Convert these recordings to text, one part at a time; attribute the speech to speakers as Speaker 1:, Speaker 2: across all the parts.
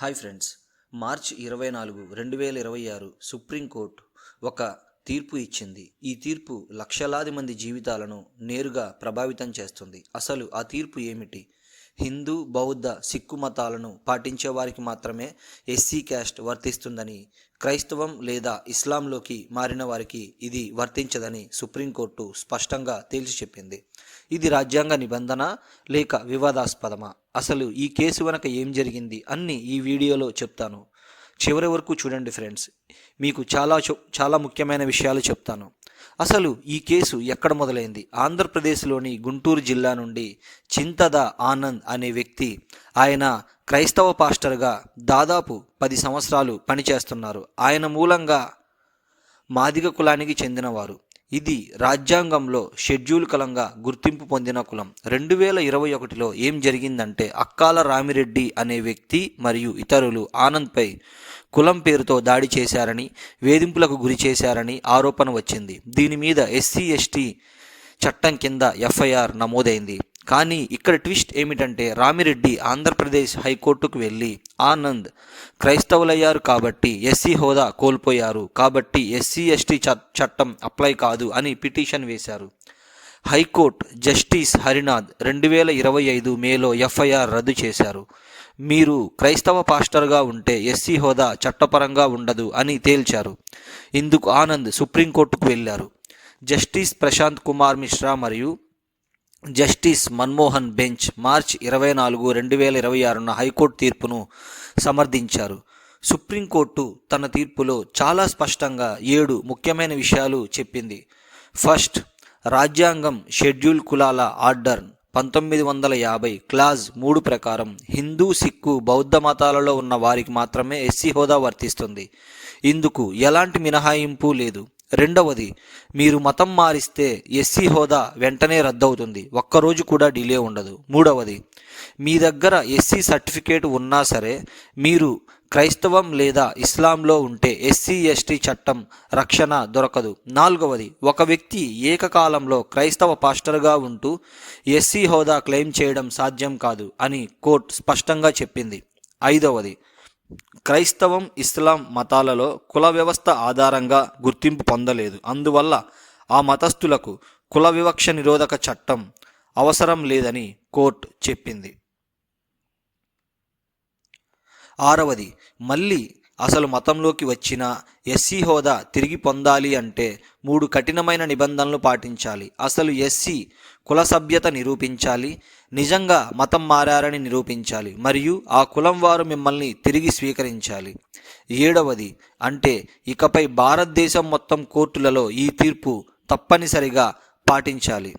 Speaker 1: Hi friends. మార్చి 24, 2026 supreme court ఒక తీర్పు ఇచ్చింది. ఈ తీర్పు లక్షలాది మంది జీవితాలను నేరుగా ప్రభావితం చేస్తుంది. అసలు ఆ తీర్పు ఏమిటి? హిందూ, బౌద్ధ, సిక్కు మతాలను పాటించే వారికి మాత్రమే ఎస్సీ క్యాస్ట్ వర్తిస్తుందని, క్రైస్తవం లేదా ఇస్లాంలోకి మారిన వారికి ఇది వర్తించదని సుప్రీంకోర్టు స్పష్టంగా తేల్చి చెప్పింది. ఇది రాజ్యాంగ నిబంధన లేక వివాదాస్పదమా? అసలు ఈ కేసు వెనక ఏం జరిగింది అన్ని ఈ వీడియోలో చెప్తాను. చివరి వరకు చూడండి ఫ్రెండ్స్. మీకు చాలా ముఖ్యమైన విషయాలు చెప్తాను. అసలు ఈ కేసు ఎక్కడ మొదలైంది? ఆంధ్రప్రదేశ్లోని గుంటూరు జిల్లా నుండి చింతద ఆనంద్ అనే వ్యక్తి, ఆయన క్రైస్తవ పాస్టర్గా దాదాపు 10 సంవత్సరాలు పనిచేస్తున్నారు. ఆయన మూలంగా మాదిగ కులానికి చెందినవారు. ఇది రాజ్యాంగంలో షెడ్యూల్ కులంగా గుర్తింపు పొందిన కులం. 2021లో ఏం జరిగిందంటే, అక్కాల రామిరెడ్డి అనే వ్యక్తి మరియు ఇతరులు ఆనంద్పై కులం పేరుతో దాడి చేశారని, వేధింపులకు గురి చేశారని ఆరోపణ వచ్చింది. దీని మీద ఎస్సీ ఎస్టీ చట్టం కింద ఎఫ్ఐఆర్ నమోదైంది. కానీ ఇక్కడ ట్విస్ట్ ఏమిటంటే, రామిరెడ్డి ఆంధ్రప్రదేశ్ హైకోర్టుకు వెళ్ళి ఆనంద్ క్రైస్తవులయ్యారు కాబట్టి ఎస్సీ హోదా కోల్పోయారు, కాబట్టి ఎస్సీ ఎస్టీ చట్టం అప్లై కాదు అని పిటిషన్ వేశారు. హైకోర్టు జస్టిస్ హరినాథ్ 2025 మేలో ఎఫ్ఐఆర్ రద్దు చేశారు. మీరు క్రైస్తవ పాస్టర్గా ఉంటే ఎస్సీ హోదా చట్టపరంగా ఉండదు అని తేల్చారు. ఇందుకు ఆనంద్ సుప్రీంకోర్టుకు వెళ్ళారు. జస్టిస్ ప్రశాంత్ కుమార్ మిశ్రా మరియు జస్టిస్ మన్మోహన్ బెంచ్ మార్చి 24, 2026 హైకోర్టు తీర్పును సమర్థించారు. సుప్రీంకోర్టు తన తీర్పులో చాలా స్పష్టంగా 7 ముఖ్యమైన విషయాలు చెప్పింది. ఫస్ట్, రాజ్యాంగం షెడ్యూల్ కులాల ఆర్డర్ 1950 క్లాజ్ 3 ప్రకారం హిందూ, సిక్కు, బౌద్ధ మతాలలో ఉన్న వారికి మాత్రమే ఎస్సీ హోదా వర్తిస్తుంది. ఇందుకు ఎలాంటి మినహాయింపు లేదు. రెండవది, మీరు మతం మారిస్తే ఎస్సీ హోదా వెంటనే రద్దవుతుంది, ఒక్కరోజు కూడా డిలే ఉండదు. మూడవది, మీ దగ్గర ఎస్సీ సర్టిఫికేట్ ఉన్నా సరే మీరు క్రైస్తవం లేదా ఇస్లాంలో ఉంటే ఎస్సీ ఎస్టీ చట్టం రక్షణ దొరకదు. నాలుగవది, ఒక వ్యక్తి ఏకకాలంలో క్రైస్తవ పాస్టర్గా ఉంటూ ఎస్సీ హోదా క్లెయిమ్ చేయడం సాధ్యం కాదు అని కోర్టు స్పష్టంగా చెప్పింది. ఐదవది, క్రైస్తవం, ఇస్లాం మతాలలో కుల వ్యవస్థ ఆధారంగా గుర్తింపు పొందలేదు, అందువల్ల ఆ మతస్థులకు కుల వివక్ష నిరోధక చట్టం అవసరం లేదని కోర్టు చెప్పింది. ఆరవది, మళ్ళీ అసలు మతంలోకి వచ్చిన ఎస్సీ హోదా తిరిగి పొందాలి అంటే 3 కఠినమైన నిబంధనలు పాటించాలి. అసలు ఎస్సీ కుల సభ్యత నిరూపించాలి, నిజంగా మతం మారారని నిరూపించాలి, మరియు ఆ కులం వారు మిమ్మల్ని తిరిగి స్వీకరించాలి. ఏడవది, అంటే ఇకపై భారతదేశం మొత్తం కోర్టులలో ఈ తీర్పు తప్పనిసరిగా పాటించాలి.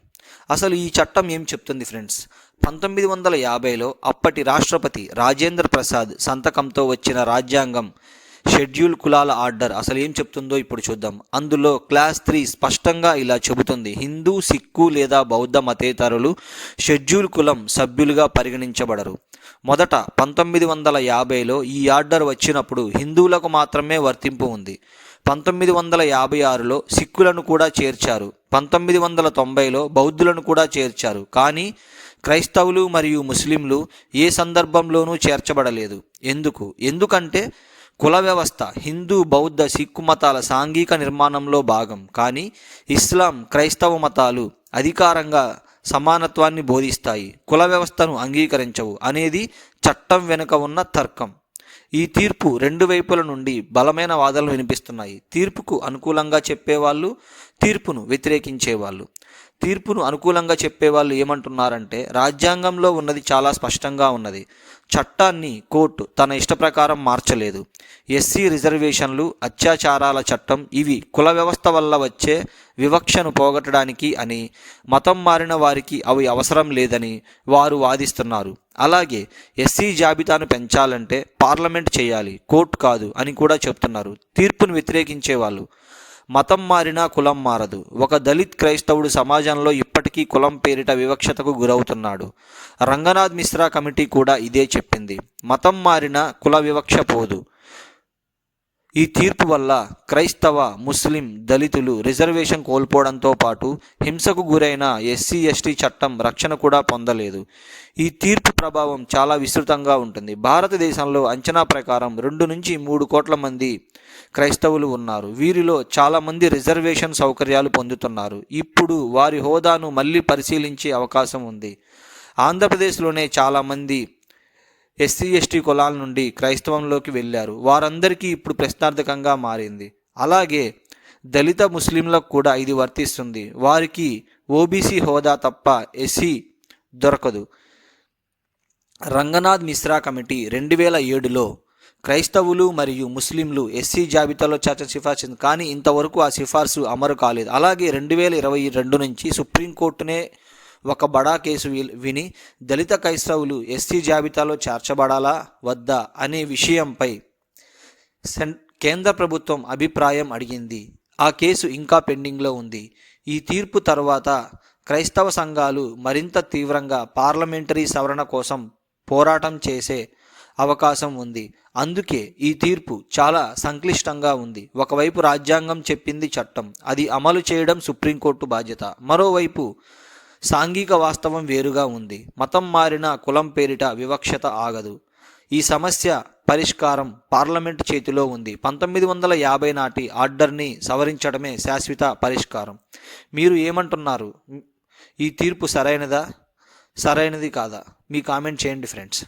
Speaker 1: అసలు ఈ చట్టం ఏం చెప్తుంది ఫ్రెండ్స్? 1950లో అప్పటి రాష్ట్రపతి రాజేంద్ర ప్రసాద్ సంతకంతో వచ్చిన రాజ్యాంగం షెడ్యూల్ కులాల ఆర్డర్ అసలు ఏం చెప్తుందో ఇప్పుడు చూద్దాం. అందులో క్లాస్ 3 స్పష్టంగా ఇలా చెబుతుంది: హిందూ, సిక్కు లేదా బౌద్ధ మతేతరులు షెడ్యూల్ కులం సభ్యులుగా పరిగణించబడరు. మొదట 1950లో ఈ ఆర్డర్ వచ్చినప్పుడు హిందువులకు మాత్రమే వర్తింపు ఉంది. 1956లో సిక్కులను కూడా చేర్చారు. 1990లో బౌద్ధులను కూడా చేర్చారు. కానీ క్రైస్తవులు మరియు ముస్లింలు ఏ సందర్భంలోనూ చేర్చబడలేదు. ఎందుకంటే కుల వ్యవస్థ హిందూ, బౌద్ధ, సిక్కు మతాల సాంఘిక నిర్మాణంలో భాగం. కానీ ఇస్లాం, క్రైస్తవ మతాలు అధికారంగా సమానత్వాన్ని బోధిస్తాయి, కుల వ్యవస్థను అంగీకరించవు అనేది చట్టం వెనుక ఉన్న తర్కం. ఈ తీర్పు 2 వైపుల నుండి బలమైన వాదనలు వినిపిస్తున్నాయి. తీర్పుకు అనుకూలంగా చెప్పేవాళ్ళు, తీర్పును వ్యతిరేకించేవాళ్ళు. తీర్పును అనుకూలంగా చెప్పేవాళ్ళు ఏమంటున్నారంటే, రాజ్యాంగంలో ఉన్నది చాలా స్పష్టంగా ఉన్నది, చట్టాన్ని కోర్టు తన ఇష్ట ప్రకారం మార్చలేదు. ఎస్సీ రిజర్వేషన్లు, అత్యాచారాల చట్టం ఇవి కుల వ్యవస్థ వల్ల వచ్చే వివక్షను పోగొట్టడానికి అని, మతం మారిన వారికి అవి అవసరం లేదని వారు వాదిస్తున్నారు. అలాగే ఎస్సీ జాబితాను పెంచాలంటే పార్లమెంట్ చేయాలి, కోర్టు కాదు అని కూడా చెప్తున్నారు. తీర్పును వ్యతిరేకించే వాళ్ళు, మతం మారినా కులం మారదు, ఒక దళిత్ క్రైస్తవుడు సమాజంలో ఇప్పటికీ కులం పేరిట వివక్షతకు గురవుతున్నాడు. రంగనాథ్ మిశ్రా కమిటీ కూడా ఇదే చెప్పింది. మతం మారినా కుల వివక్ష పోదు. ఈ తీర్పు వల్ల క్రైస్తవ, ముస్లిం, దళితులు రిజర్వేషన్ కోల్పోవడంతో పాటు హింసకు గురైన ఎస్సీ ఎస్టీ చట్టం రక్షణ కూడా పొందలేదు. ఈ తీర్పు ప్రభావం చాలా విస్తృతంగా ఉంటుంది. భారతదేశంలో అంచనా ప్రకారం 2 నుంచి 3 కోట్ల మంది క్రైస్తవులు ఉన్నారు. వీరిలో చాలామంది రిజర్వేషన్ సౌకర్యాలు పొందుతున్నారు. ఇప్పుడు వారి హోదాను మళ్ళీ పరిశీలించే అవకాశం ఉంది. ఆంధ్రప్రదేశ్లోనే చాలామంది ఎస్సీ ఎస్టీ కులాల నుండి క్రైస్తవంలోకి వెళ్ళారు. వారందరికీ ఇప్పుడు ప్రశ్నార్థకంగా మారింది. అలాగే దళిత ముస్లింలకు కూడా ఇది వర్తిస్తుంది. వారికి ఓబీసీ హోదా తప్ప ఎస్సీ దొరకదు. రంగనాథ్ మిశ్రా కమిటీ 2007లో క్రైస్తవులు మరియు ముస్లింలు ఎస్సీ జాబితాలో సిఫార్సు, కానీ ఇంతవరకు ఆ సిఫార్సు అమలు కాలేదు. అలాగే 2022 నుంచి సుప్రీంకోర్టునే ఒక బడా కేసు విని దళిత క్రైస్తవులు ఎస్సీ జాబితాలో చేర్చబడాలా వద్దా అనే విషయంపై కేంద్ర ప్రభుత్వం అభిప్రాయం అడిగింది. ఆ కేసు ఇంకా పెండింగ్లో ఉంది. ఈ తీర్పు తర్వాత క్రైస్తవ సంఘాలు మరింత తీవ్రంగా పార్లమెంటరీ సవరణ కోసం పోరాటం చేసే అవకాశం ఉంది. అందుకే ఈ తీర్పు చాలా సంక్లిష్టంగా ఉంది. ఒకవైపు రాజ్యాంగం చెప్పింది చట్టం, అది అమలు చేయడం సుప్రీంకోర్టు బాధ్యత. మరోవైపు సాంఘిక వాస్తవం వేరుగా ఉంది. మతం మారిన కులం పేరిట వివక్షత ఆగదు. ఈ సమస్య పరిష్కారం పార్లమెంటు చేతిలో ఉంది. 1950 నాటి ఆర్డర్ని సవరించడమే శాశ్వత పరిష్కారం. మీరు ఏమంటున్నారు? ఈ తీర్పు సరైనది కాదా? మీ కామెంట్ చేయండి ఫ్రెండ్స్.